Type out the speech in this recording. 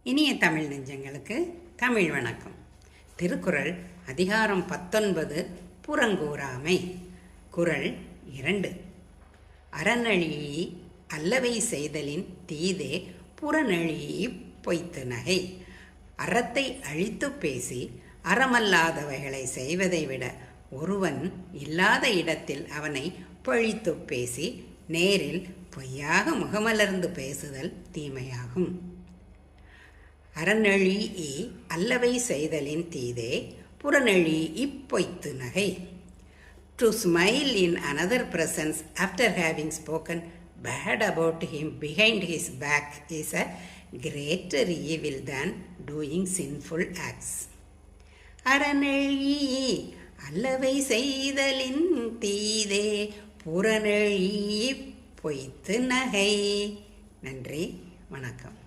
இனிய தமிழ் நெஞ்சங்களுக்கு தமிழ் வணக்கம். திருக்குறள் அதிகாரம் 19 புறங்கூறாமை. குறள் 2. அறநெழியி அல்லவை செய்தலின் தீதே புறநெழியி பொய்த்து நகை. அறத்தை அழித்து பேசி அறமல்லாதவைகளை செய்வதை விட ஒருவன் இல்லாத இடத்தில் அவனை பழித்து பேசி நேரில் பொய்யாக முகமலர்ந்து பேசுதல் தீமையாகும். அறநெழியி அல்லவை செய்தலின் தீதே புறநெழியி பொய்த்து நகை. To smile in another presence after having spoken bad about him behind his back is a greater evil than doing sinful acts. அறநெழியி அல்லவை செய்தலின் தீதே புறநெழியி பொய்த்து நகை. நன்றி, வணக்கம்.